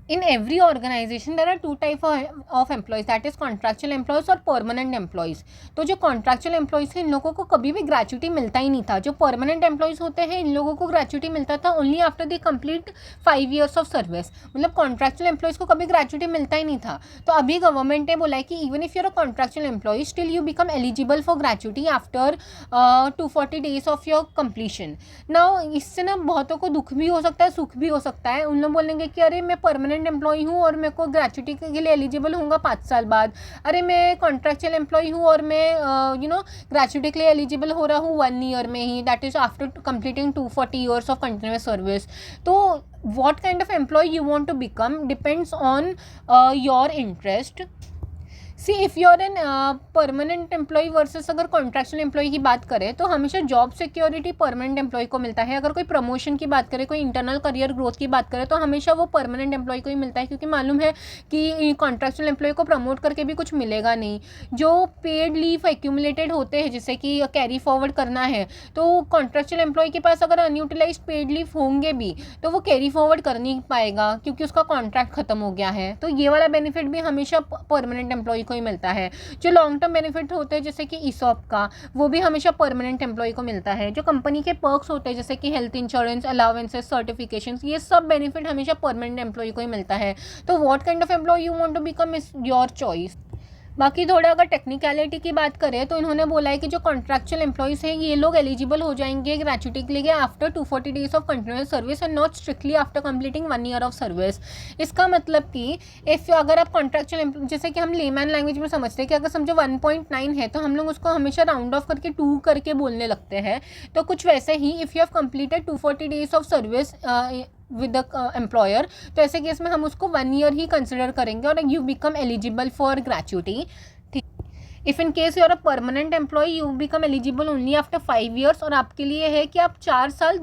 In every organization there are two type of employees, that is contractual employees और permanent employees. तो जो contractual employees हैं इन लोगों को कभी भी gratuity मिलता ही नहीं था. जो permanent employees होते हैं इन लोगों को gratuity मिलता था only after they complete 5 years of service. मतलब contractual employees को कभी gratuity मिलता ही नहीं था. तो अभी गवर्नमेंट ने बोला है कि even if you're a contractual employee still you become eligible for gratuity after 240 days of your completion. Now इससे ना बहुतों को दुख भी हो सकता है, सुख भी हो सकता है. उन लोग बोलेंगे कि अरे मैं परमानेंट एम्प्लॉय हूँ और मेरे को ग्रेचुटी के लिए एलिजिबल होऊंगा 5 साल बाद. अरे मैं कॉन्ट्रैक्चुअल एम्प्लॉय हूँ और मैं ग्रेचुटी के लिए एलिजिबल हो रहा हूँ 1 ईयर में ही, that is after completing 240 years of continuous service. तो what kind of employee you want to become depends on your interest. See if you are an permanent employee versus अगर contractual employee की बात करें तो हमेशा job security permanent employ को मिलता है. अगर कोई प्रमोशन की बात करें, कोई इंटरनल करियर ग्रोथ की बात करें तो हमेशा वो परमानेंट एम्प्लॉय को ही मिलता है, क्योंकि मालूम है कि कॉन्ट्रैक्चुअल एम्प्लॉय को प्रमोट करके भी कुछ मिलेगा नहीं. जो पेड लीव एक्यूमुलेटेड होते हैं जिससे कि कैरी फॉरवर्ड करना है, तो कॉन्ट्रैक्चुअल एम्प्लॉय के पास अगर अनयूटिलाइज पेड लीव होंगे भी तो वो कैरी फॉरवर्ड कर नहीं पाएगा क्योंकि उसका कॉन्ट्रैक्ट खत्म हो गया है. तो ये वाला बेनिफिट भी हमेशा परमानेंट एम्प्लॉय को ही मिलता है. जो लॉन्ग टर्म बेनिफिट होते हैं जैसे कि ईसॉप का, वो भी हमेशा परमानेंट एम्प्लॉय को मिलता है. जो कंपनी के पर्क्स होते हैं जैसे कि हेल्थ इंश्योरेंस, अलाउंसेस, सर्टिफिकेशंस, ये सब बेनिफिट हमेशा परमानेंट एम्प्लॉय को ही मिलता है. तो what kind of employee you want to become is your choice. बाकी थोड़ा अगर टेक्निकलिटी की बात करें तो इन्होंने बोला है कि जो कॉन्ट्रैक्चुअल एम्प्लॉयज़ हैं ये लोग एलिजिबल हो जाएंगे ग्रेचुटी के लिए after 240 days of continuous service and not strictly after completing 1 year of service. इसका मतलब कि इफ़ अगर आप कॉन्ट्रैक्चुअल, जैसे कि हम लेमैन लैंग्वेज में समझते हैं कि अगर समझो 1.9 है तो हम लोग उसको हमेशा राउंड ऑफ करके 2 करके बोलने लगते हैं. तो कुछ वैसे ही if you have completed 240 days of service with the employer, तो ऐसे केस में हम उसको 1 ईयर ही कंसिडर करेंगे और you become eligible for gratuity. If in case you are a permanent employee you become eligible only after 5 years, और आपके लिए है कि आप 4 साल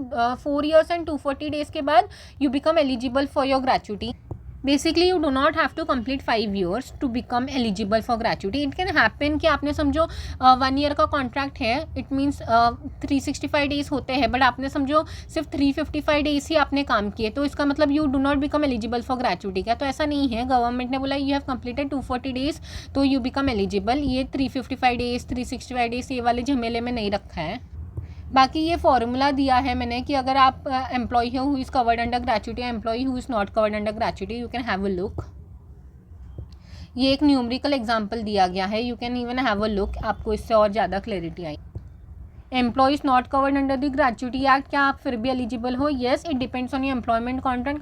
4 ईयर्स एंड 240 डेज के बाद you become eligible for your gratuity. Basically you do not have to complete 5 years to become eligible for gratuity. It can happen कि आपने समझो 1 ईयर का कॉन्ट्रैक्ट है, इट मीन्स 365 डेज होते हैं, बट आपने समझो सिर्फ 355 डेज ही आपने काम किए, तो इसका मतलब you do not become eligible for gratuity. क्या? तो ऐसा नहीं है. गवर्नमेंट ने बोला यू हैव कंप्लीटेड 240 डेज तो यू बिकम एलिजिबल. ये 355 डेज 365 डेज ये वाले झमेले में नहीं रखा है. बाकी ये फॉर्मूला दिया है मैंने कि अगर आप एम्प्लॉय हो who is covered under gratuity, employee who is not covered under gratuity, you can have a look. ये एक न्यूमेरिकल एग्जांपल दिया गया है, you can even have a look, आपको इससे और ज़्यादा क्लैरिटी आई. Employees not covered under the gratuity act, क्या आप फिर भी एलिजिबल हो? Yes, it depends on your employment contract.